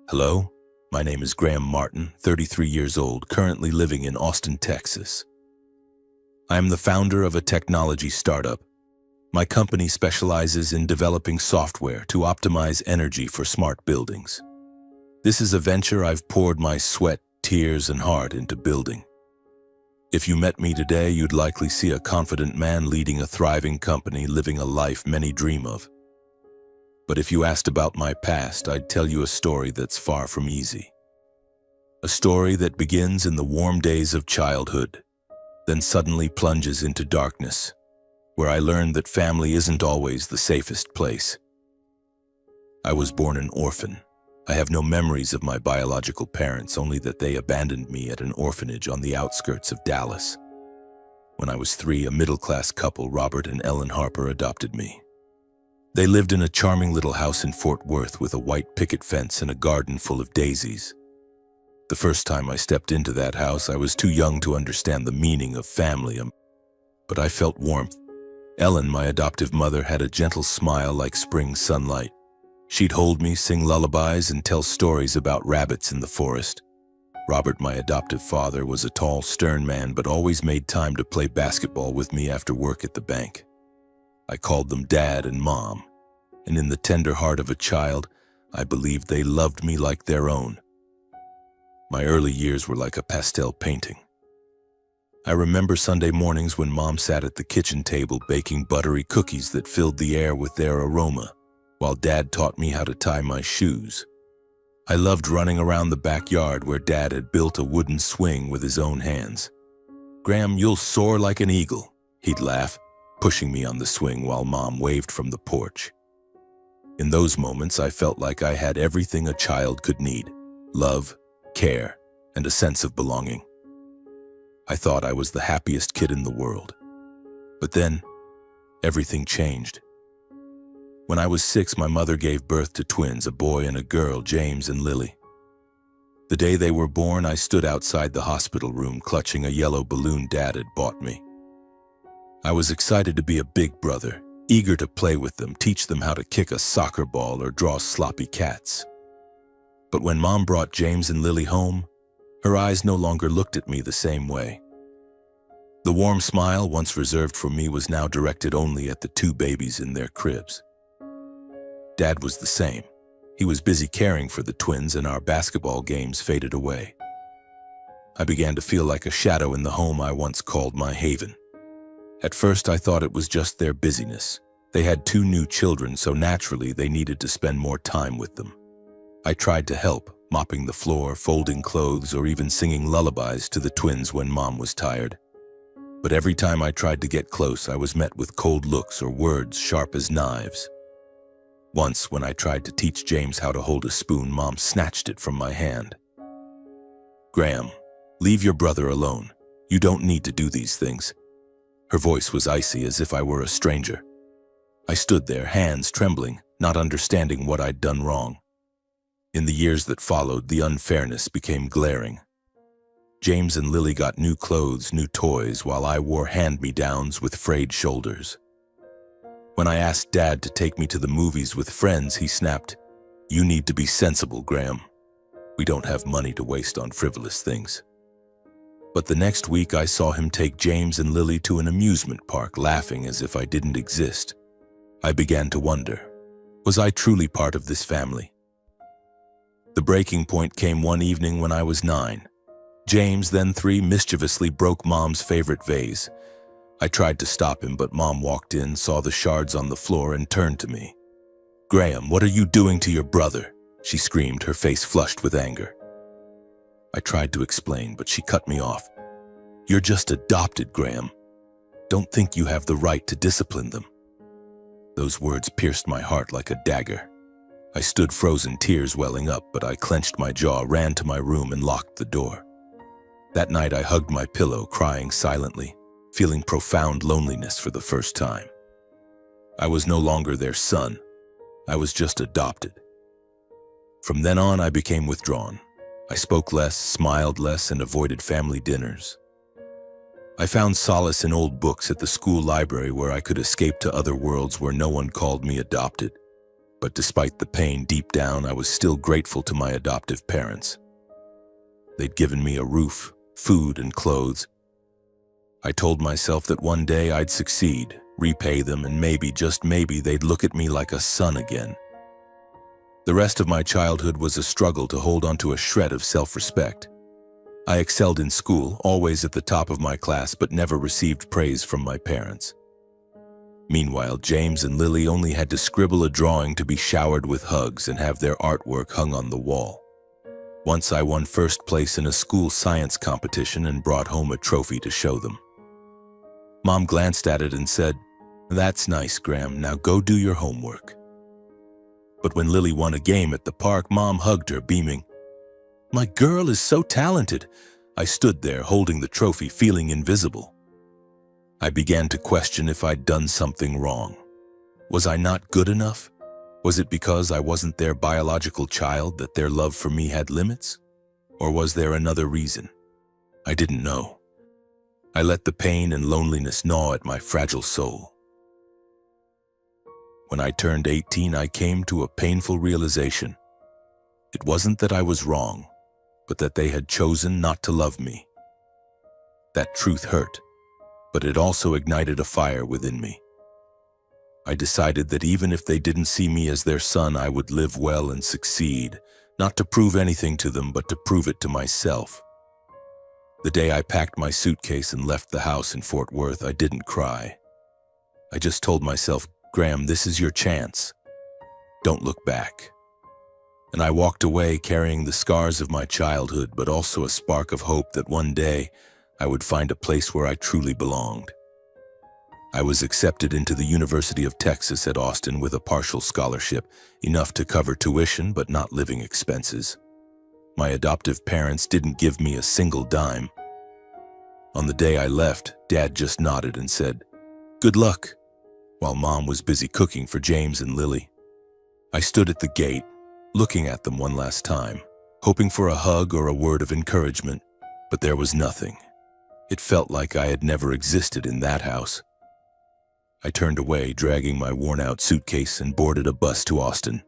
Hello, my name is Graham Martin, 33 years old, currently living in Austin, Texas. I am the founder of a technology startup. My company specializes in developing software to optimize energy for smart buildings. This is a venture I've poured my sweat, tears, and heart into building. If you met me today, you'd likely see a confident man leading a thriving company, living a life many dream of. But if you asked about my past, I'd tell you a story that's far from easy. A story that begins in the warm days of childhood, then suddenly plunges into darkness, where I learned that family isn't always the safest place. I was born an orphan. I have no memories of my biological parents, only that they abandoned me at an orphanage on the outskirts of Dallas. When I was 3, a middle-class couple, Robert and Ellen Harper, adopted me. They lived in a charming little house in Fort Worth with a white picket fence and a garden full of daisies. The first time I stepped into that house, I was too young to understand the meaning of family, but I felt warmth. Ellen, my adoptive mother, had a gentle smile like spring sunlight. She'd hold me, sing lullabies, and tell stories about rabbits in the forest. Robert, my adoptive father, was a tall, stern man, but always made time to play basketball with me after work at the bank. I called them Dad and Mom, and in the tender heart of a child, I believed they loved me like their own. My early years were like a pastel painting. I remember Sunday mornings when Mom sat at the kitchen table baking buttery cookies that filled the air with their aroma, while Dad taught me how to tie my shoes. I loved running around the backyard where Dad had built a wooden swing with his own hands. "Graham, you'll soar like an eagle," he'd laugh, pushing me on the swing while Mom waved from the porch. In those moments, I felt like I had everything a child could need: love, care, and a sense of belonging. I thought I was the happiest kid in the world. But then, everything changed. When I was 6, my mother gave birth to twins, a boy and a girl, James and Lily. The day they were born, I stood outside the hospital room clutching a yellow balloon Dad had bought me. I was excited to be a big brother, eager to play with them, teach them how to kick a soccer ball or draw sloppy cats. But when Mom brought James and Lily home, her eyes no longer looked at me the same way. The warm smile once reserved for me was now directed only at the 2 babies in their cribs. Dad was the same. He was busy caring for the twins, and our basketball games faded away. I began to feel like a shadow in the home I once called my haven. At first, I thought it was just their busyness. They had 2 new children, so naturally they needed to spend more time with them. I tried to help, mopping the floor, folding clothes, or even singing lullabies to the twins when Mom was tired. But every time I tried to get close, I was met with cold looks or words sharp as knives. Once, when I tried to teach James how to hold a spoon, Mom snatched it from my hand. "Graham, leave your brother alone. You don't need to do these things." Her voice was icy, as if I were a stranger. I stood there, hands trembling, not understanding what I'd done wrong. In the years that followed, the unfairness became glaring. James and Lily got new clothes, new toys, while I wore hand-me-downs with frayed shoulders. When I asked Dad to take me to the movies with friends, he snapped, "You need to be sensible, Graham. We don't have money to waste on frivolous things." But the next week, I saw him take James and Lily to an amusement park, laughing as if I didn't exist. I began to wonder, was I truly part of this family? The breaking point came one evening when I was 9. James, then 3, mischievously broke Mom's favorite vase. I tried to stop him, but Mom walked in, saw the shards on the floor, and turned to me. "Graham, what are you doing to your brother?" she screamed, her face flushed with anger. I tried to explain, but she cut me off. "You're just adopted, Graham. Don't think you have the right to discipline them." Those words pierced my heart like a dagger. I stood frozen, tears welling up, but I clenched my jaw, ran to my room, and locked the door. That night, I hugged my pillow, crying silently, feeling profound loneliness for the first time. I was no longer their son. I was just adopted. From then on, I became withdrawn. I spoke less, smiled less, and avoided family dinners. I found solace in old books at the school library, where I could escape to other worlds where no one called me adopted. But despite the pain deep down, I was still grateful to my adoptive parents. They'd given me a roof, food, and clothes. I told myself that one day I'd succeed, repay them, and maybe, just maybe, they'd look at me like a son again. The rest of my childhood was a struggle to hold on to a shred of self-respect. I excelled in school, always at the top of my class, but never received praise from my parents. Meanwhile, James and Lily only had to scribble a drawing to be showered with hugs and have their artwork hung on the wall. Once I won first place in a school science competition and brought home a trophy to show them. Mom glanced at it and said, "That's nice, Graham, now go do your homework." But when Lily won a game at the park, Mom hugged her, beaming. "My girl is so talented." I stood there holding the trophy, feeling invisible. I began to question if I'd done something wrong. Was I not good enough? Was it because I wasn't their biological child that their love for me had limits? Or was there another reason? I didn't know. I let the pain and loneliness gnaw at my fragile soul. When I turned 18, I came to a painful realization. It wasn't that I was wrong, but that they had chosen not to love me. That truth hurt, but it also ignited a fire within me. I decided that even if they didn't see me as their son, I would live well and succeed, not to prove anything to them, but to prove it to myself. The day I packed my suitcase and left the house in Fort Worth, I didn't cry. I just told myself, "Graham, this is your chance. Don't look back." And I walked away carrying the scars of my childhood, but also a spark of hope that one day I would find a place where I truly belonged. I was accepted into the University of Texas at Austin with a partial scholarship, enough to cover tuition but not living expenses. My adoptive parents didn't give me a single dime. On the day I left, Dad just nodded and said, "Good luck," while Mom was busy cooking for James and Lily. I stood at the gate, looking at them one last time, hoping for a hug or a word of encouragement, but there was nothing. It felt like I had never existed in that house. I turned away, dragging my worn-out suitcase, and boarded a bus to Austin,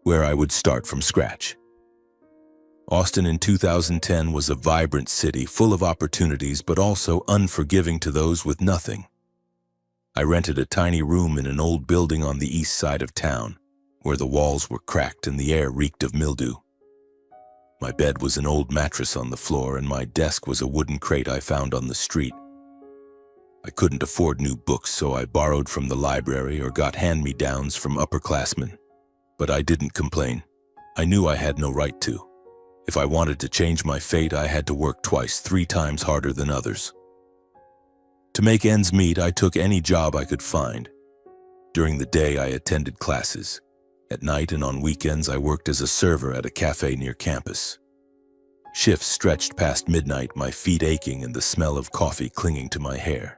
where I would start from scratch. Austin in 2010 was a vibrant city full of opportunities, but also unforgiving to those with nothing. I rented a tiny room in an old building on the east side of town, where the walls were cracked and the air reeked of mildew. My bed was an old mattress on the floor, and my desk was a wooden crate I found on the street. I couldn't afford new books, so I borrowed from the library or got hand-me-downs from upperclassmen. But I didn't complain. I knew I had no right to. If I wanted to change my fate, I had to work twice, 3 times harder than others. To make ends meet, I took any job I could find. During the day, I attended classes. At night and on weekends, I worked as a server at a cafe near campus. Shifts stretched past midnight, my feet aching and the smell of coffee clinging to my hair.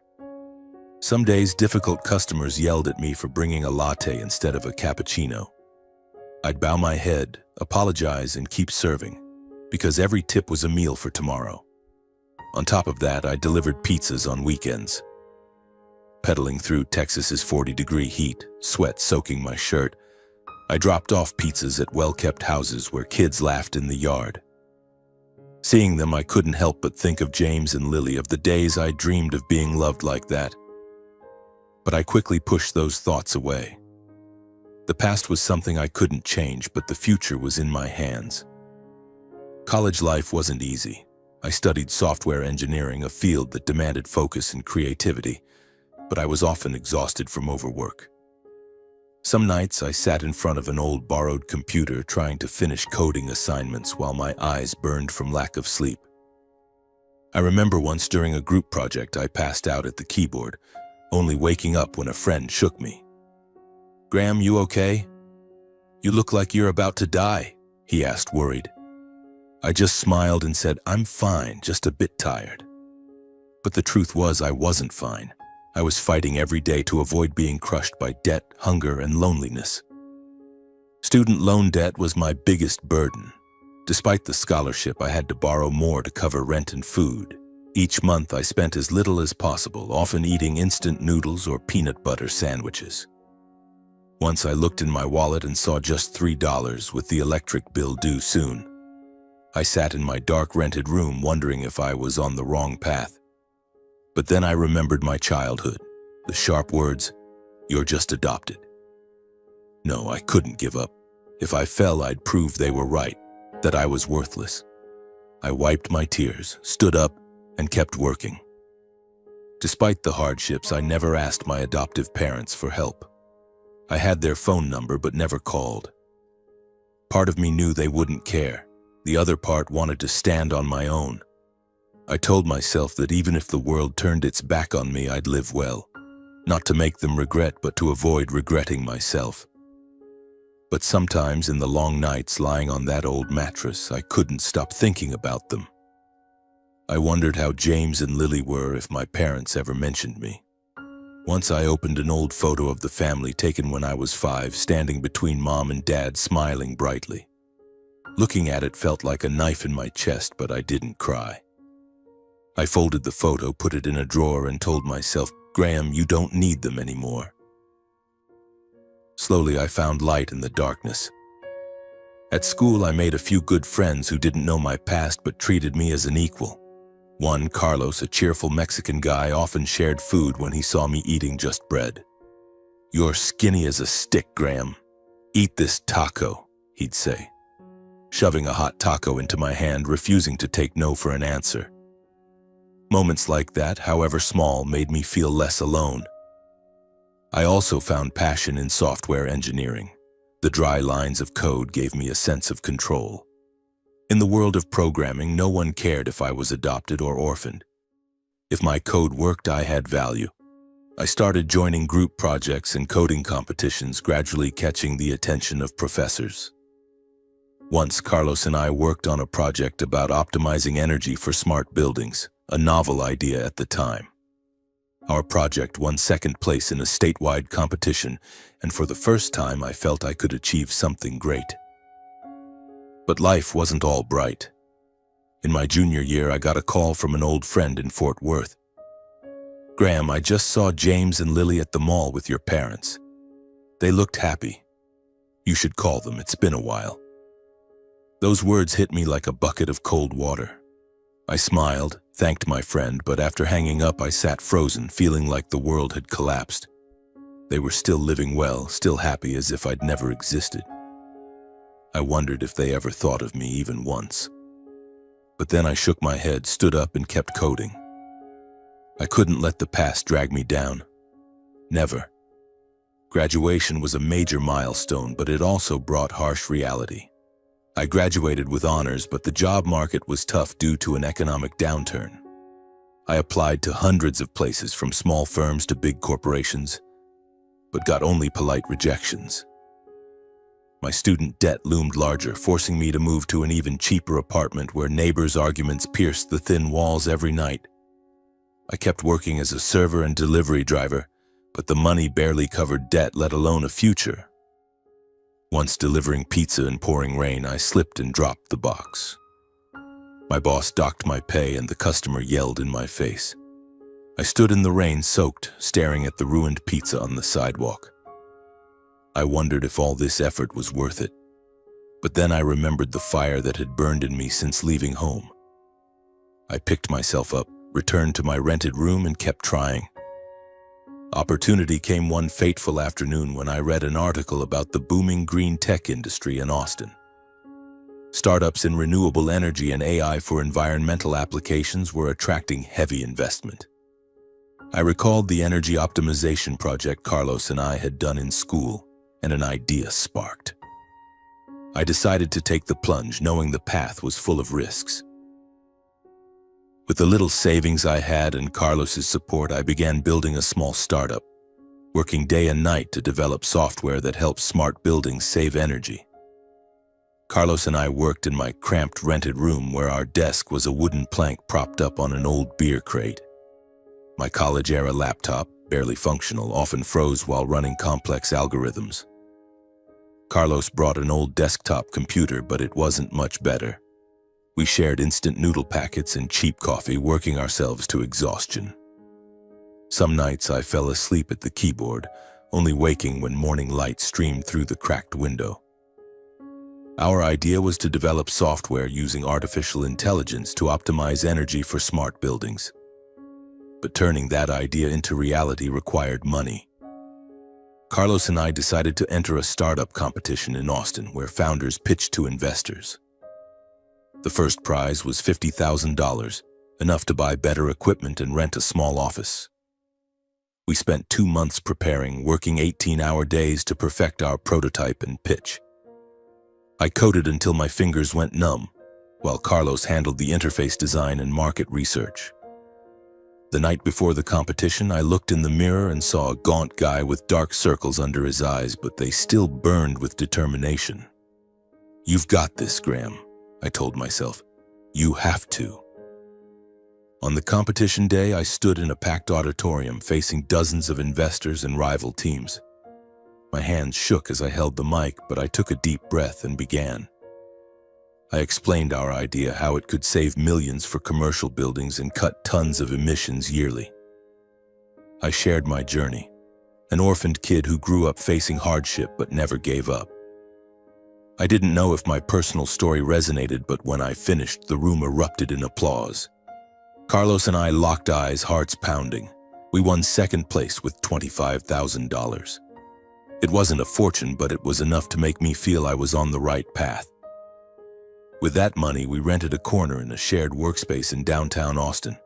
Some days, difficult customers yelled at me for bringing a latte instead of a cappuccino. I'd bow my head, apologize, and keep serving, because every tip was a meal for tomorrow. On top of that, I delivered pizzas on weekends. Pedaling through Texas's 40-degree heat, sweat soaking my shirt, I dropped off pizzas at well-kept houses where kids laughed in the yard. Seeing them, I couldn't help but think of James and Lily, of the days I dreamed of being loved like that. But I quickly pushed those thoughts away. The past was something I couldn't change, but the future was in my hands. College life wasn't easy. I studied software engineering, a field that demanded focus and creativity, but I was often exhausted from overwork. Some nights I sat in front of an old borrowed computer trying to finish coding assignments while my eyes burned from lack of sleep. I remember once during a group project I passed out at the keyboard, only waking up when a friend shook me. "Graham, you okay? You look like you're about to die," he asked, worried. I just smiled and said, "I'm fine, just a bit tired." But the truth was, I wasn't fine. I was fighting every day to avoid being crushed by debt, hunger, and loneliness. Student loan debt was my biggest burden. Despite the scholarship, I had to borrow more to cover rent and food. Each month, I spent as little as possible, often eating instant noodles or peanut butter sandwiches. Once I looked in my wallet and saw just $3 with the electric bill due soon. I sat in my dark rented room wondering if I was on the wrong path. But then I remembered my childhood, the sharp words, "You're just adopted." No, I couldn't give up. If I fell, I'd prove they were right, that I was worthless. I wiped my tears, stood up, and kept working. Despite the hardships, I never asked my adoptive parents for help. I had their phone number but never called. Part of me knew they wouldn't care. The other part wanted to stand on my own. I told myself that even if the world turned its back on me, I'd live well. Not to make them regret, but to avoid regretting myself. But sometimes in the long nights lying on that old mattress, I couldn't stop thinking about them. I wondered how James and Lily were if my parents ever mentioned me. Once I opened an old photo of the family taken when I was 5, standing between Mom and Dad, smiling brightly. Looking at it felt like a knife in my chest, but I didn't cry. I folded the photo, put it in a drawer, and told myself, "Graham, you don't need them anymore." Slowly, I found light in the darkness. At school, I made a few good friends who didn't know my past but treated me as an equal. One, Carlos, a cheerful Mexican guy, often shared food when he saw me eating just bread. "You're skinny as a stick, Graham. Eat this taco," he'd say, shoving a hot taco into my hand, refusing to take no for an answer. Moments like that, however small, made me feel less alone. I also found passion in software engineering. The dry lines of code gave me a sense of control. In the world of programming, no one cared if I was adopted or orphaned. If my code worked, I had value. I started joining group projects and coding competitions, gradually catching the attention of professors. Once, Carlos and I worked on a project about optimizing energy for smart buildings, a novel idea at the time. Our project won second place in a statewide competition, and for the first time I felt I could achieve something great. But life wasn't all bright. In my junior year, I got a call from an old friend in Fort Worth. "Graham, I just saw James and Lily at the mall with your parents. They looked happy. You should call them, it's been a while." Those words hit me like a bucket of cold water. I smiled, thanked my friend, but after hanging up I sat frozen, feeling like the world had collapsed. They were still living well, still happy, as if I'd never existed. I wondered if they ever thought of me even once. But then I shook my head, stood up, and kept coding. I couldn't let the past drag me down. Never. Graduation was a major milestone, but it also brought harsh reality. I graduated with honors, but the job market was tough due to an economic downturn. I applied to hundreds of places, from small firms to big corporations, but got only polite rejections. My student debt loomed larger, forcing me to move to an even cheaper apartment where neighbors' arguments pierced the thin walls every night. I kept working as a server and delivery driver, but the money barely covered debt, let alone a future. Once delivering pizza in pouring rain, I slipped and dropped the box. My boss docked my pay and the customer yelled in my face. I stood in the rain, soaked, staring at the ruined pizza on the sidewalk. I wondered if all this effort was worth it. But then I remembered the fire that had burned in me since leaving home. I picked myself up, returned to my rented room, and kept trying. Opportunity came one fateful afternoon when I read an article about the booming green tech industry in Austin. Startups in renewable energy and AI for environmental applications were attracting heavy investment. I recalled the energy optimization project Carlos and I had done in school, and an idea sparked. I decided to take the plunge, knowing the path was full of risks. With the little savings I had and Carlos's support, I began building a small startup, working day and night to develop software that helps smart buildings save energy. Carlos and I worked in my cramped rented room, where our desk was a wooden plank propped up on an old beer crate. My college-era laptop, barely functional, often froze while running complex algorithms. Carlos brought an old desktop computer, but it wasn't much better. We shared instant noodle packets and cheap coffee, working ourselves to exhaustion. Some nights I fell asleep at the keyboard, only waking when morning light streamed through the cracked window. Our idea was to develop software using artificial intelligence to optimize energy for smart buildings. But turning that idea into reality required money. Carlos and I decided to enter a startup competition in Austin where founders pitched to investors. The first prize was $50,000, enough to buy better equipment and rent a small office. We spent 2 months preparing, working 18-hour days to perfect our prototype and pitch. I coded until my fingers went numb, while Carlos handled the interface design and market research. The night before the competition, I looked in the mirror and saw a gaunt guy with dark circles under his eyes, but they still burned with determination. "You've got this, Graham," I told myself. "You have to." On the competition day, I stood in a packed auditorium facing dozens of investors and rival teams. My hands shook as I held the mic, but I took a deep breath and began. I explained our idea, how it could save millions for commercial buildings and cut tons of emissions yearly. I shared my journey, an orphaned kid who grew up facing hardship but never gave up. I didn't know if my personal story resonated, but when I finished, the room erupted in applause. Carlos and I locked eyes, hearts pounding. We won second place with $25,000. It wasn't a fortune, but it was enough to make me feel I was on the right path. With that money, we rented a corner in a shared workspace in downtown Austin.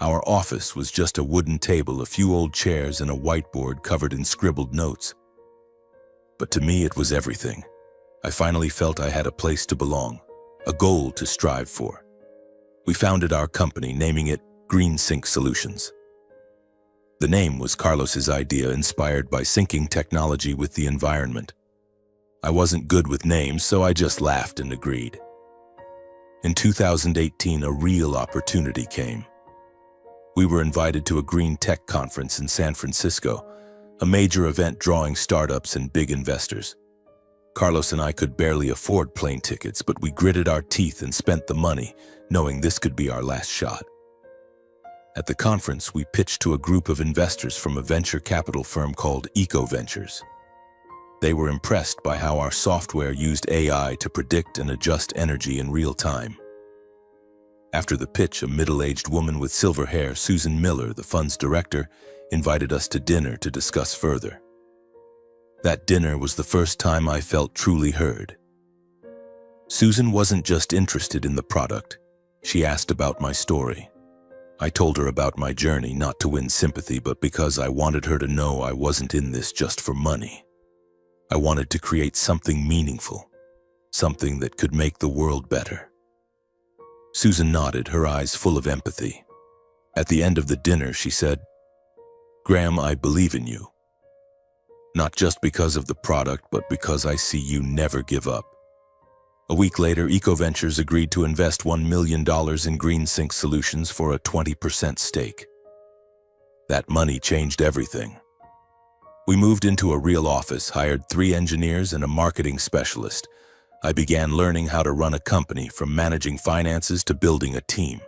Our office was just a wooden table, a few old chairs, and a whiteboard covered in scribbled notes. But to me, it was everything. I finally felt I had a place to belong, a goal to strive for. We founded our company, naming it GreenSync Solutions. The name was Carlos's idea, inspired by syncing technology with the environment. I wasn't good with names, so I just laughed and agreed. In 2018, a real opportunity came. We were invited to a green tech conference in San Francisco, a major event drawing startups and big investors. Carlos and I could barely afford plane tickets, but we gritted our teeth and spent the money, knowing this could be our last shot. At the conference, we pitched to a group of investors from a venture capital firm called Eco Ventures. They were impressed by how our software used AI to predict and adjust energy in real time. After the pitch, a middle-aged woman with silver hair, Susan Miller, the fund's director, invited us to dinner to discuss further. That dinner was the first time I felt truly heard. Susan wasn't just interested in the product. She asked about my story. I told her about my journey, not to win sympathy, but because I wanted her to know I wasn't in this just for money. I wanted to create something meaningful, something that could make the world better. Susan nodded, her eyes full of empathy. At the end of the dinner, she said, "Graham, I believe in you. Not just because of the product, but because I see you never give up." A week later, Eco Ventures agreed to invest $1 million in GreenSync Solutions for a 20% stake. That money changed everything. We moved into a real office, hired 3 engineers and a marketing specialist. I began learning how to run a company, from managing finances to building a team.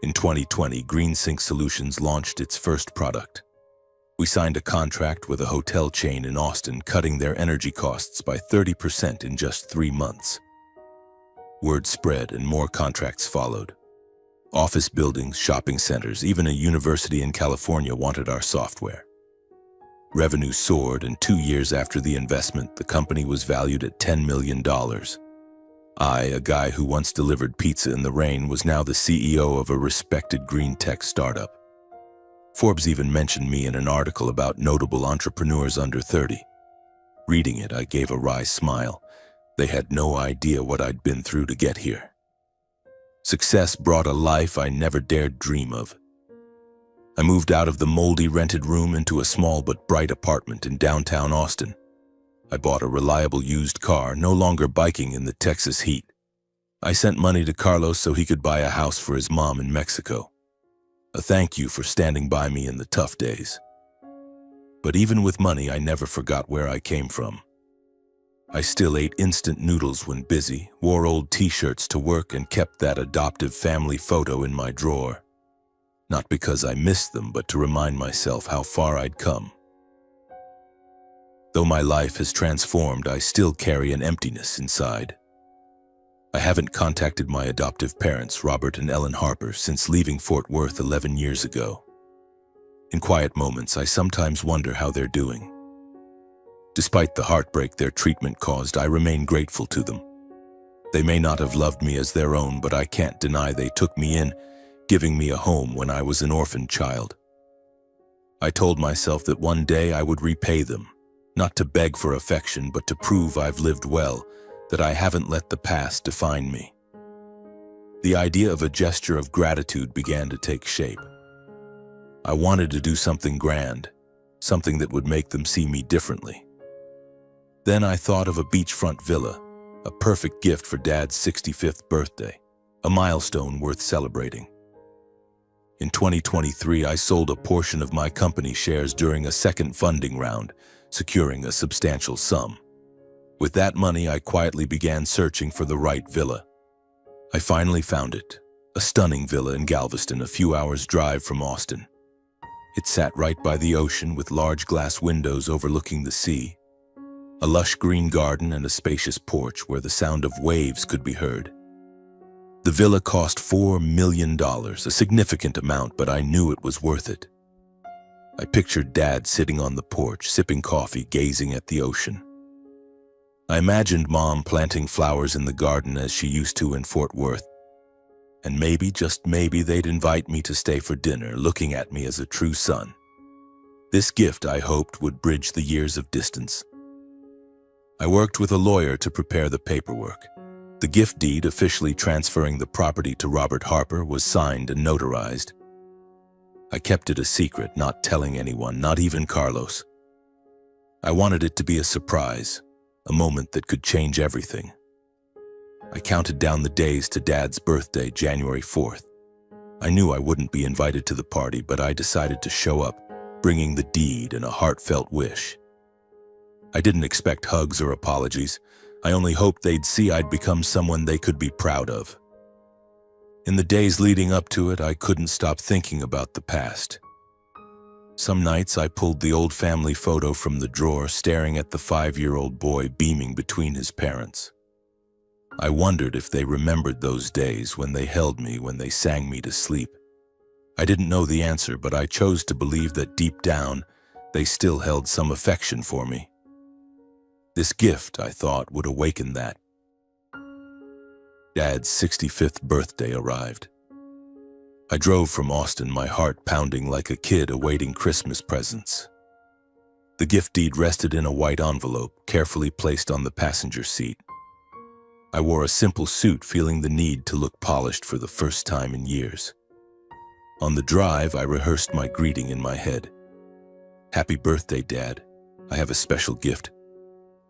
In 2020, GreenSync Solutions launched its first product. We signed a contract with a hotel chain in Austin, cutting their energy costs by 30% in just 3 months. Word spread and more contracts followed. Office buildings, shopping centers, even a university in California wanted our software. Revenue soared, and 2 years after the investment, the company was valued at $10 million. I, a guy who once delivered pizza in the rain, was now the CEO of a respected green tech startup. Forbes even mentioned me in an article about notable entrepreneurs under 30. Reading it, I gave a wry smile. They had no idea what I'd been through to get here. Success brought a life I never dared dream of. I moved out of the moldy rented room into a small but bright apartment in downtown Austin. I bought a reliable used car, no longer biking in the Texas heat. I sent money to Carlos so he could buy a house for his mom in Mexico. A thank you for standing by me in the tough days. But even with money, I never forgot where I came from. I still ate instant noodles when busy, wore old t-shirts to work, and kept that adoptive family photo in my drawer. Not because I missed them, but to remind myself how far I'd come. Though my life has transformed, I still carry an emptiness inside. I haven't contacted my adoptive parents, Robert and Ellen Harper, since leaving Fort Worth 11 years ago. In quiet moments, I sometimes wonder how they're doing. Despite the heartbreak their treatment caused, I remain grateful to them. They may not have loved me as their own, but I can't deny they took me in, giving me a home when I was an orphan child. I told myself that one day I would repay them, not to beg for affection, but to prove I've lived well, that I haven't let the past define me. The idea of a gesture of gratitude began to take shape. I wanted to do something grand, something that would make them see me differently. Then I thought of a beachfront villa, a perfect gift for Dad's 65th birthday, a milestone worth celebrating. In 2023, I sold a portion of my company shares during a second funding round, securing a substantial sum. With that money, I quietly began searching for the right villa. I finally found it, a stunning villa in Galveston, a few hours' drive from Austin. It sat right by the ocean with large glass windows overlooking the sea, a lush green garden and a spacious porch where the sound of waves could be heard. The villa cost $4 million, a significant amount, but I knew it was worth it. I pictured Dad sitting on the porch, sipping coffee, gazing at the ocean. I imagined Mom planting flowers in the garden as she used to in Fort Worth. And maybe, just maybe, they'd invite me to stay for dinner, looking at me as a true son. This gift, I hoped, would bridge the years of distance. I worked with a lawyer to prepare the paperwork. The gift deed officially transferring the property to Robert Harper was signed and notarized. I kept it a secret, not telling anyone, not even Carlos. I wanted it to be a surprise, a moment that could change everything. I counted down the days to Dad's birthday, January 4th. I knew I wouldn't be invited to the party, but I decided to show up, bringing the deed and a heartfelt wish. I didn't expect hugs or apologies. I only hoped they'd see I'd become someone they could be proud of. In the days leading up to it, I couldn't stop thinking about the past. Some nights I pulled the old family photo from the drawer, staring at the 5-year-old boy beaming between his parents. I wondered if they remembered those days when they held me, when they sang me to sleep. I didn't know the answer, but I chose to believe that deep down, they still held some affection for me. This gift, I thought, would awaken that. Dad's 65th birthday arrived. I drove from Austin, my heart pounding like a kid awaiting Christmas presents. The gift deed rested in a white envelope, carefully placed on the passenger seat. I wore a simple suit, feeling the need to look polished for the first time in years. On the drive, I rehearsed my greeting in my head. "Happy birthday, Dad. I have a special gift."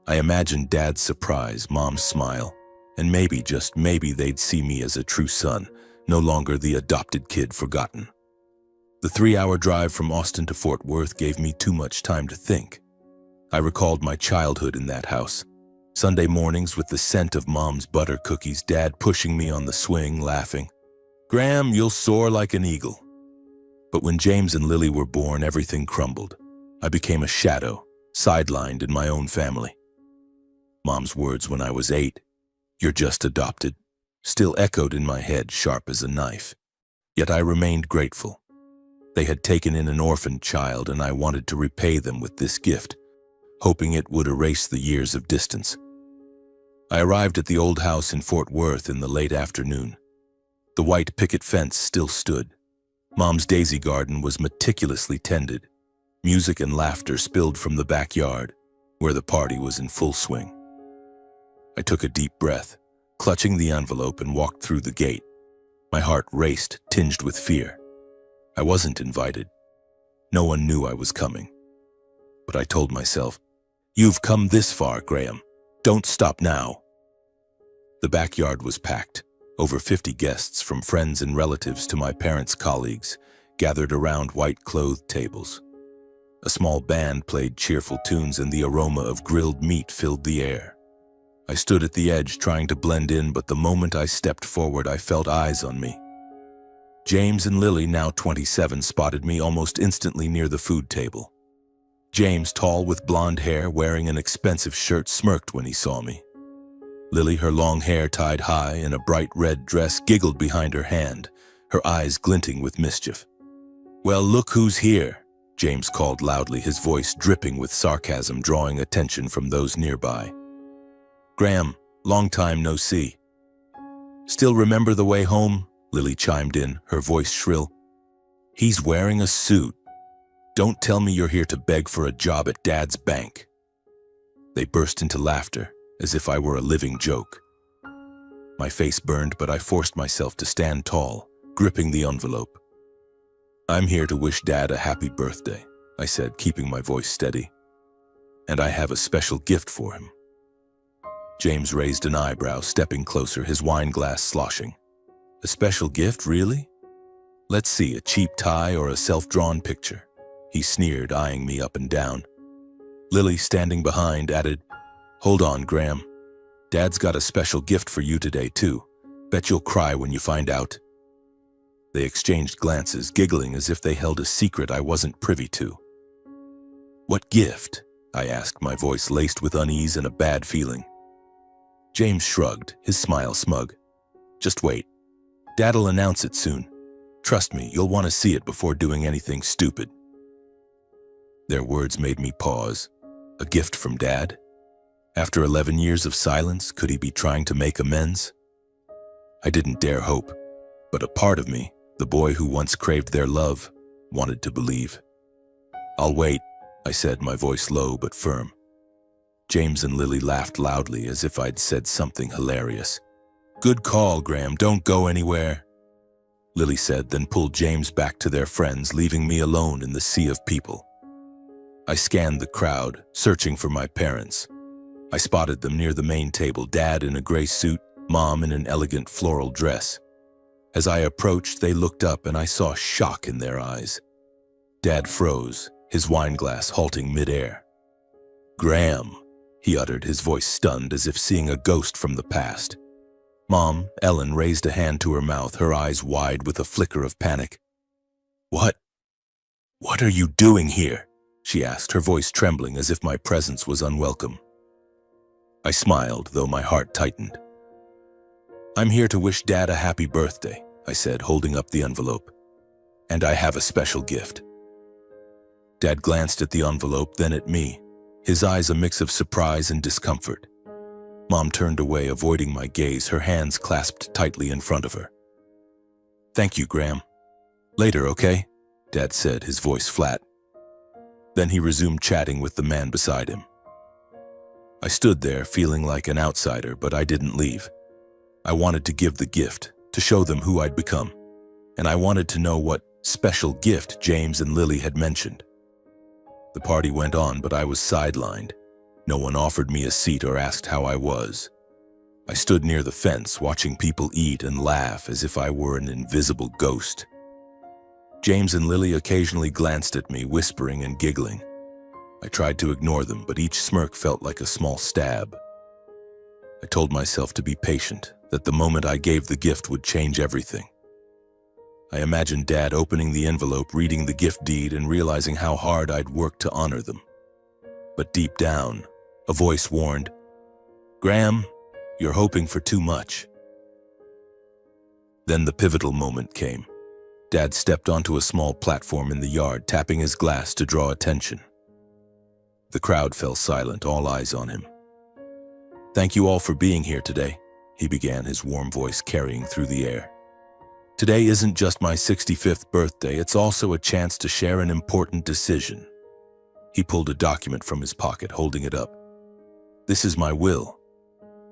I imagined Dad's surprise, Mom's smile, and maybe, just maybe, they'd see me as a true son, no longer the adopted kid forgotten. The 3-hour drive from Austin to Fort Worth gave me too much time to think. I recalled my childhood in that house. Sunday mornings with the scent of Mom's butter cookies, Dad pushing me on the swing, laughing, "Graham, you'll soar like an eagle." But when James and Lily were born, everything crumbled. I became a shadow, sidelined in my own family. Mom's words when I was 8, "You're just adopted," still echoed in my head, sharp as a knife. Yet I remained grateful. They had taken in an orphan child, and I wanted to repay them with this gift, hoping it would erase the years of distance. I arrived at the old house in Fort Worth in the late afternoon. The white picket fence still stood. Mom's daisy garden was meticulously tended. Music and laughter spilled from the backyard, where the party was in full swing. I took a deep breath, clutching the envelope, and walked through the gate. My heart raced, tinged with fear. I wasn't invited. No one knew I was coming. But I told myself, "You've come this far, Graham. Don't stop now." The backyard was packed. Over 50 guests, from friends and relatives to my parents' colleagues, gathered around white-clothed tables. A small band played cheerful tunes, and the aroma of grilled meat filled the air. I stood at the edge, trying to blend in, but the moment I stepped forward, I felt eyes on me. James and Lily, now 27, spotted me almost instantly near the food table. James, tall with blonde hair, wearing an expensive shirt, smirked when he saw me. Lily, her long hair tied high in a bright red dress, giggled behind her hand, her eyes glinting with mischief. "Well, look who's here," James called loudly, his voice dripping with sarcasm, drawing attention from those nearby. "Graham, long time no see." "Still remember the way home?" Lily chimed in, her voice shrill. "He's wearing a suit. Don't tell me you're here to beg for a job at Dad's bank." They burst into laughter, as if I were a living joke. My face burned, but I forced myself to stand tall, gripping the envelope. "I'm here to wish Dad a happy birthday," I said, keeping my voice steady. "And I have a special gift for him." James raised an eyebrow, stepping closer, his wine glass sloshing. "A special gift, really? Let's see, a cheap tie or a self-drawn picture?" He sneered, eyeing me up and down. Lily, standing behind, added, "Hold on, Graham. Dad's got a special gift for you today, too. Bet you'll cry when you find out." They exchanged glances, giggling as if they held a secret I wasn't privy to. "What gift?" I asked, my voice laced with unease and a bad feeling. James shrugged, his smile smug. "Just wait. Dad'll announce it soon. Trust me, you'll want to see it before doing anything stupid." Their words made me pause. A gift from Dad? After 11 years of silence, could he be trying to make amends? I didn't dare hope, but a part of me, the boy who once craved their love, wanted to believe. "I'll wait," I said, my voice low but firm. James and Lily laughed loudly as if I'd said something hilarious. "Good call, Graham, don't go anywhere," Lily said, then pulled James back to their friends, leaving me alone in the sea of people. I scanned the crowd, searching for my parents. I spotted them near the main table, Dad in a gray suit, Mom in an elegant floral dress. As I approached, they looked up and I saw shock in their eyes. Dad froze, his wine glass halting midair. "Graham," he uttered, his voice stunned as if seeing a ghost from the past. Mom, Ellen, raised a hand to her mouth, her eyes wide with a flicker of panic. What are you doing here?" she asked, her voice trembling as if my presence was unwelcome. I smiled, though my heart tightened. "I'm here to wish Dad a happy birthday," I said, holding up the envelope. "And I have a special gift." Dad glanced at the envelope, then at me, his eyes a mix of surprise and discomfort. Mom turned away, avoiding my gaze, her hands clasped tightly in front of her. "Thank you, Graham. Later, okay?" Dad said, his voice flat. Then he resumed chatting with the man beside him. I stood there, feeling like an outsider, but I didn't leave. I wanted to give the gift, to show them who I'd become. And I wanted to know what special gift James and Lily had mentioned. The party went on, but I was sidelined. No one offered me a seat or asked how I was. I stood near the fence, watching people eat and laugh as if I were an invisible ghost. James and Lily occasionally glanced at me, whispering and giggling. I tried to ignore them, but each smirk felt like a small stab. I told myself to be patient, that the moment I gave the gift would change everything. I imagined Dad opening the envelope, reading the gift deed, and realizing how hard I'd worked to honor them. But deep down, a voice warned, "Graham, you're hoping for too much." Then the pivotal moment came. Dad stepped onto a small platform in the yard, tapping his glass to draw attention. The crowd fell silent, all eyes on him. "Thank you all for being here today," he began, his warm voice carrying through the air. "Today isn't just my 65th birthday, it's also a chance to share an important decision." He pulled a document from his pocket, holding it up. "This is my will.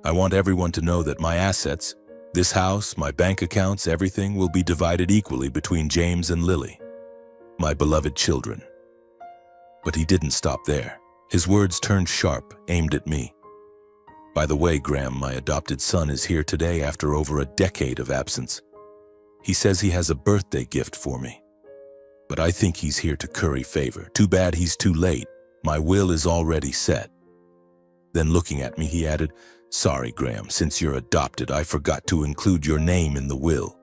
I want everyone to know that my assets, this house, my bank accounts, everything will be divided equally between James and Lily, my beloved children." But he didn't stop there. His words turned sharp, aimed at me. "By the way, Graham, my adopted son is here today after over a decade of absence. He says he has a birthday gift for me. But I think he's here to curry favor. Too bad he's too late. My will is already set." Then looking at me, he added, "Sorry, Graham, since you're adopted, I forgot to include your name in the will."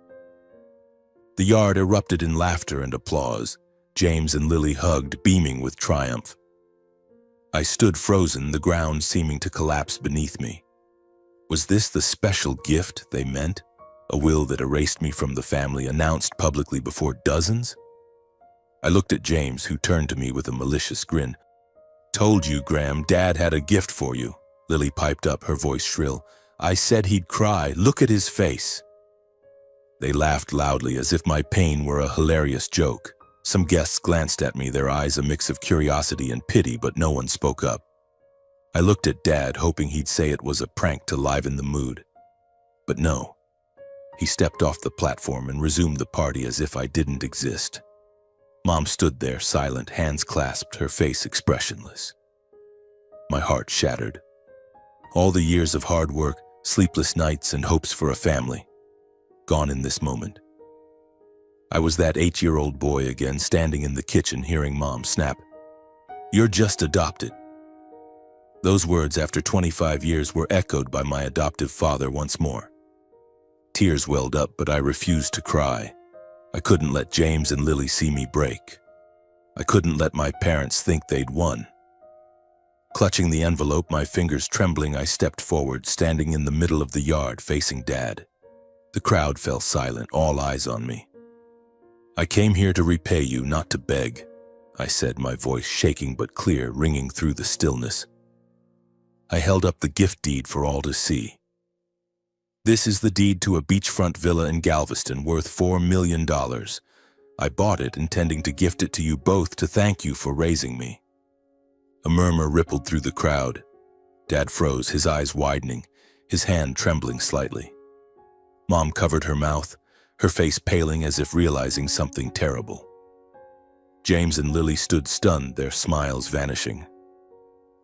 The yard erupted in laughter and applause. James and Lily hugged, beaming with triumph. I stood frozen, the ground seeming to collapse beneath me. Was this the special gift they meant? A will that erased me from the family, announced publicly before dozens? I looked at James, who turned to me with a malicious grin. "Told you, Graham, Dad had a gift for you," Lily piped up, her voice shrill. "I said he'd cry. Look at his face." They laughed loudly, as if my pain were a hilarious joke. Some guests glanced at me, their eyes a mix of curiosity and pity, but no one spoke up. I looked at Dad, hoping he'd say it was a prank to liven the mood. But no. He stepped off the platform and resumed the party as if I didn't exist. Mom stood there, silent, hands clasped, her face expressionless. My heart shattered. All the years of hard work, sleepless nights, and hopes for a family, gone in this moment. I was that 8-year-old boy again, standing in the kitchen, hearing Mom snap, "You're just adopted." Those words, after 25 years, were echoed by my adoptive father once more. Tears welled up, but I refused to cry. I couldn't let James and Lily see me break. I couldn't let my parents think they'd won. Clutching the envelope, my fingers trembling, I stepped forward, standing in the middle of the yard, facing Dad. The crowd fell silent, all eyes on me. "I came here to repay you, not to beg," I said, my voice shaking but clear, ringing through the stillness. I held up the gift deed for all to see. "This is the deed to a beachfront villa in Galveston worth $4 million. I bought it intending to gift it to you both to thank you for raising me." A murmur rippled through the crowd. Dad froze, his eyes widening, his hand trembling slightly. Mom covered her mouth, her face paling as if realizing something terrible. James and Lily stood stunned, their smiles vanishing.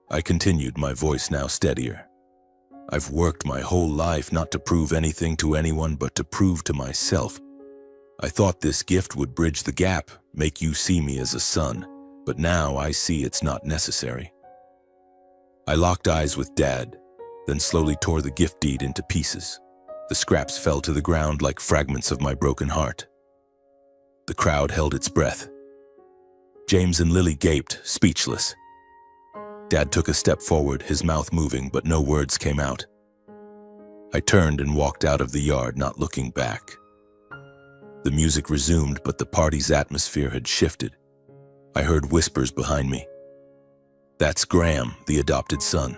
I continued, my voice now steadier. "I've worked my whole life not to prove anything to anyone but to prove to myself. I thought this gift would bridge the gap, make you see me as a son, but now I see it's not necessary." I locked eyes with Dad, then slowly tore the gift deed into pieces. The scraps fell to the ground like fragments of my broken heart. The crowd held its breath. James and Lily gaped, speechless. Dad took a step forward, his mouth moving, but no words came out. I turned and walked out of the yard, not looking back. The music resumed, but the party's atmosphere had shifted. I heard whispers behind me. "That's Graham, the adopted son.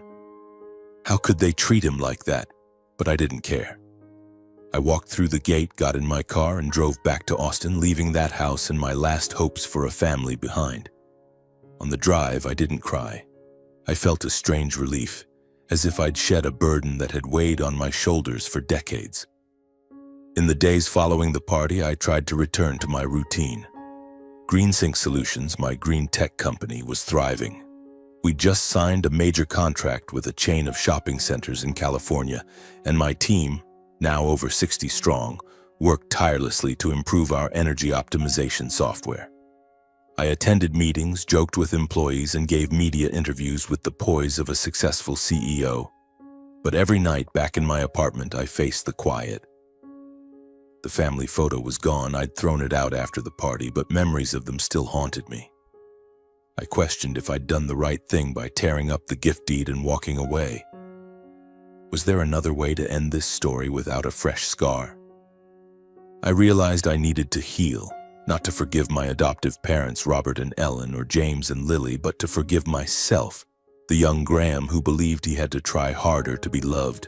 How could they treat him like that?" But I didn't care. I walked through the gate, got in my car, and drove back to Austin, leaving that house and my last hopes for a family behind. On the drive, I didn't cry. I felt a strange relief, as if I'd shed a burden that had weighed on my shoulders for decades. In the days following the party, I tried to return to my routine. GreenSync Solutions, my green tech company, was thriving. We just signed a major contract with a chain of shopping centers in California, and my team, now over 60 strong, worked tirelessly to improve our energy optimization software. I attended meetings, joked with employees, and gave media interviews with the poise of a successful CEO. But every night back in my apartment, I faced the quiet. The family photo was gone. I'd thrown it out after the party, but memories of them still haunted me. I questioned if I'd done the right thing by tearing up the gift deed and walking away. Was there another way to end this story without a fresh scar? I realized I needed to heal. Not to forgive my adoptive parents, Robert and Ellen, or James and Lily, but to forgive myself, the young Graham who believed he had to try harder to be loved.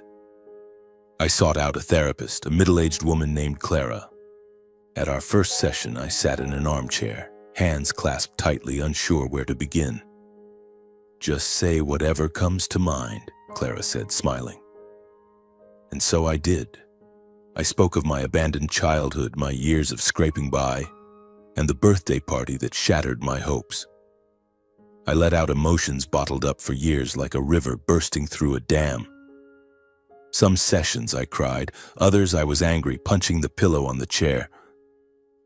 I sought out a therapist, a middle-aged woman named Clara. At our first session, I sat in an armchair, hands clasped tightly, unsure where to begin. "Just say whatever comes to mind," Clara said, smiling. And so I did. I spoke of my abandoned childhood, my years of scraping by, and the birthday party that shattered my hopes. I let out emotions bottled up for years like a river bursting through a dam. Some sessions I cried, others I was angry, punching the pillow on the chair.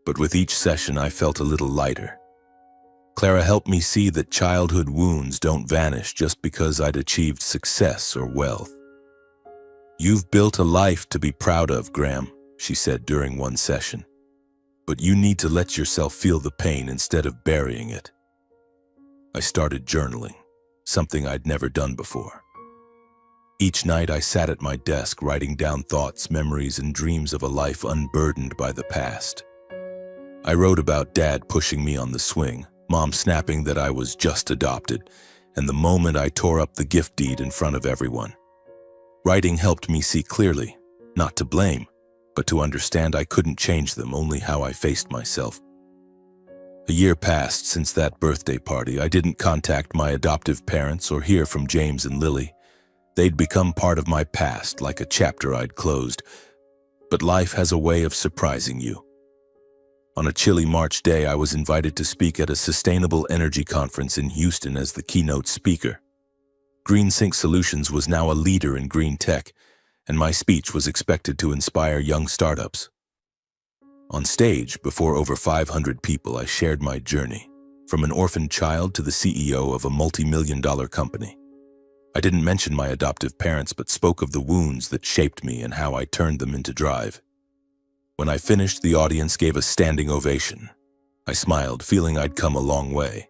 But with each session I felt a little lighter. Clara helped me see that childhood wounds don't vanish just because I'd achieved success or wealth. "You've built a life to be proud of, Graham," she said during one session. "But you need to let yourself feel the pain instead of burying it." I started journaling. something I'd never done before. Each night I sat at my desk writing down thoughts, memories, and dreams of a life unburdened by the past. I wrote about Dad pushing me on the swing, Mom snapping that I was just adopted, and the moment I tore up the gift deed in front of everyone. Writing helped me see clearly, not to blame, but to understand I couldn't change them, only how I faced myself. A year passed since that birthday party. I didn't contact my adoptive parents or hear from James and Lily. They'd become part of my past, like a chapter I'd closed. But life has a way of surprising you. On a chilly March day, I was invited to speak at a sustainable energy conference in Houston as the keynote speaker. GreenSync Solutions was now a leader in green tech, and my speech was expected to inspire young startups. On stage, before over 500 people, I shared my journey, from an orphaned child to the CEO of a multi-million-dollar company. I didn't mention my adoptive parents, but spoke of the wounds that shaped me and how I turned them into drive. When I finished, the audience gave a standing ovation. I smiled, feeling I'd come a long way.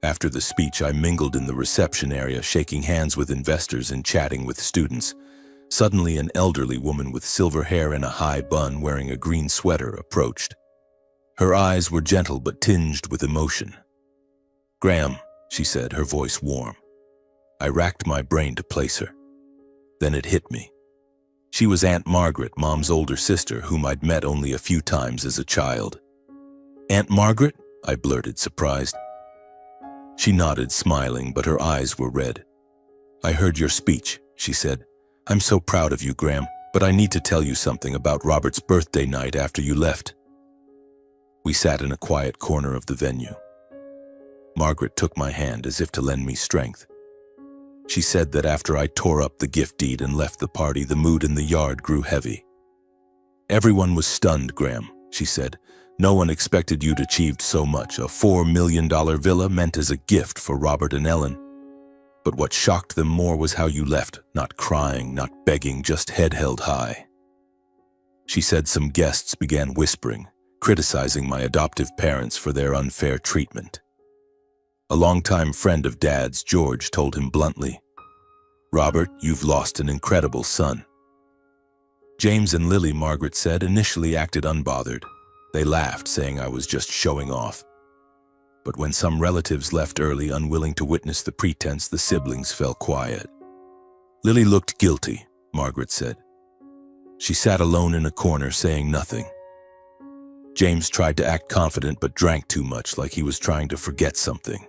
After the speech, I mingled in the reception area, shaking hands with investors and chatting with students. Suddenly, an elderly woman with silver hair and a high bun wearing a green sweater approached. Her eyes were gentle but tinged with emotion. "Graham," she said, her voice warm. I racked my brain to place her. Then it hit me. She was Aunt Margaret, Mom's older sister, whom I'd met only a few times as a child. "Aunt Margaret?" I blurted, surprised. She nodded, smiling, but her eyes were red. "I heard your speech," she said. "I'm so proud of you, Graham, but I need to tell you something about Robert's birthday night after you left." We sat in a quiet corner of the venue. Margaret took my hand as if to lend me strength. She said that after I tore up the gift deed and left the party, the mood in the yard grew heavy. "Everyone was stunned, Graham," she said. "No one expected you'd achieved so much. A $4 million villa meant as a gift for Robert and Ellen. But what shocked them more was how you left, not crying, not begging, just head held high." She said some guests began whispering, criticizing my adoptive parents for their unfair treatment. A longtime friend of Dad's, George, told him bluntly, "Robert, you've lost an incredible son." James and Lily, Margaret said, initially acted unbothered. They laughed, saying I was just showing off. But when some relatives left early, unwilling to witness the pretense, the siblings fell quiet. "Lily looked guilty," Margaret said. She sat alone in a corner, saying nothing. James tried to act confident but drank too much, like he was trying to forget something.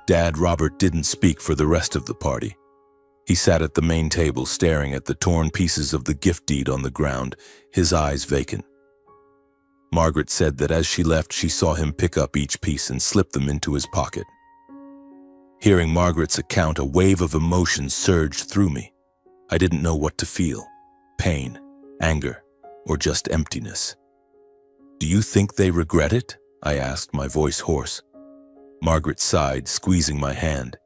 Dad, Robert, didn't speak for the rest of the party. He sat at the main table, staring at the torn pieces of the gift deed on the ground, his eyes vacant. Margaret said that as she left, she saw him pick up each piece and slip them into his pocket. Hearing Margaret's account, a wave of emotion surged through me. I didn't know what to feel: pain, anger, or just emptiness. "Do you think they regret it?" I asked, my voice hoarse. Margaret sighed, squeezing my hand.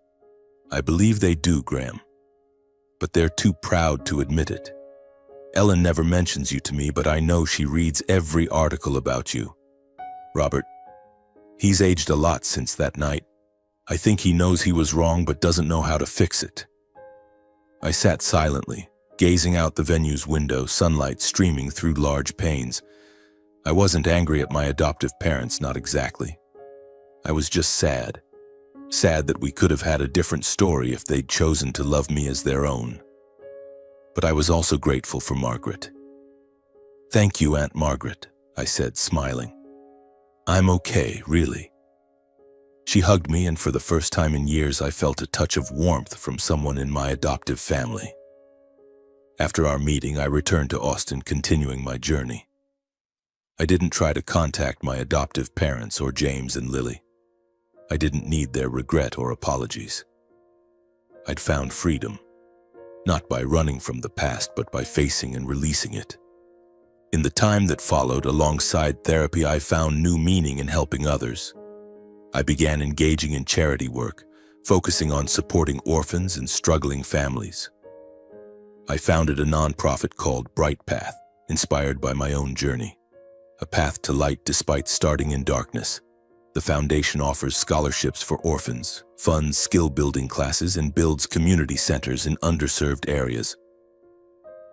"I believe they do, Graham. But they're too proud to admit it. Ellen never mentions you to me, but I know she reads every article about you. Robert, he's aged a lot since that night. I think he knows he was wrong but doesn't know how to fix it." I sat silently, gazing out the venue's window, sunlight streaming through large panes. I wasn't angry at my adoptive parents, not exactly. I was just sad. Sad that we could have had a different story if they'd chosen to love me as their own. But I was also grateful for Margaret. "Thank you, Aunt Margaret," I said, smiling. "I'm okay, really." She hugged me, and for the first time in years, I felt a touch of warmth from someone in my adoptive family. After our meeting, I returned to Austin, continuing my journey. I didn't try to contact my adoptive parents or James and Lily. I didn't need their regret or apologies. I'd found freedom, not by running from the past, but by facing and releasing it. In the time that followed, alongside therapy, I found new meaning in helping others. I began engaging in charity work, focusing on supporting orphans and struggling families. I founded a nonprofit called Bright Path, inspired by my own journey. A path to light despite starting in darkness. The foundation offers scholarships for orphans, funds skill-building classes, and builds community centers in underserved areas.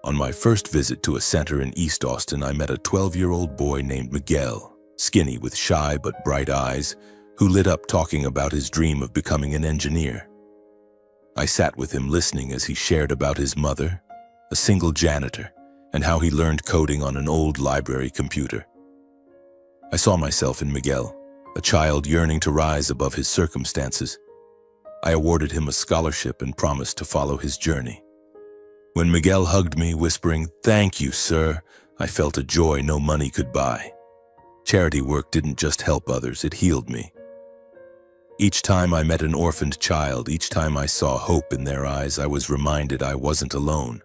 On my first visit to a center in East Austin, I met a 12-year-old boy named Miguel, skinny with shy but bright eyes, who lit up talking about his dream of becoming an engineer. I sat with him listening as he shared about his mother, a single janitor, and how he learned coding on an old library computer. I saw myself in Miguel, a child yearning to rise above his circumstances. I awarded him a scholarship and promised to follow his journey. When Miguel hugged me, whispering, "Thank you, sir," I felt a joy no money could buy. Charity work didn't just help others, it healed me. Each time I met an orphaned child, each time I saw hope in their eyes, I was reminded I wasn't alone.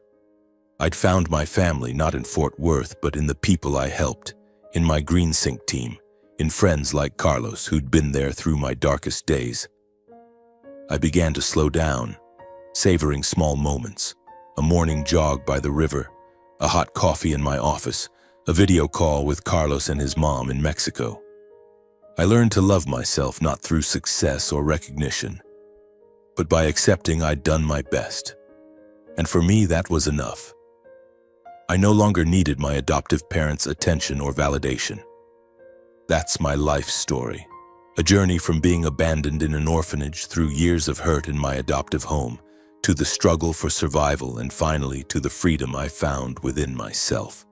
I'd found my family not in Fort Worth, but in the people I helped, in my Green Sink team, in friends like Carlos who'd been there through my darkest days. I began to slow down, savoring small moments, a morning jog by the river, a hot coffee in my office, a video call with Carlos and his mom in Mexico. I learned to love myself not through success or recognition, but by accepting I'd done my best. And for me, that was enough. I no longer needed my adoptive parents' attention or validation. That's my life story, a journey from being abandoned in an orphanage through years of hurt in my adoptive home, to the struggle for survival, and finally to the freedom I found within myself.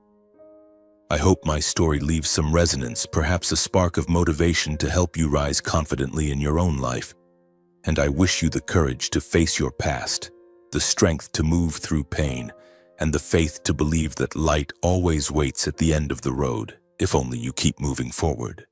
I hope my story leaves some resonance, perhaps a spark of motivation to help you rise confidently in your own life. And I wish you the courage to face your past, the strength to move through pain, and the faith to believe that light always waits at the end of the road, if only you keep moving forward.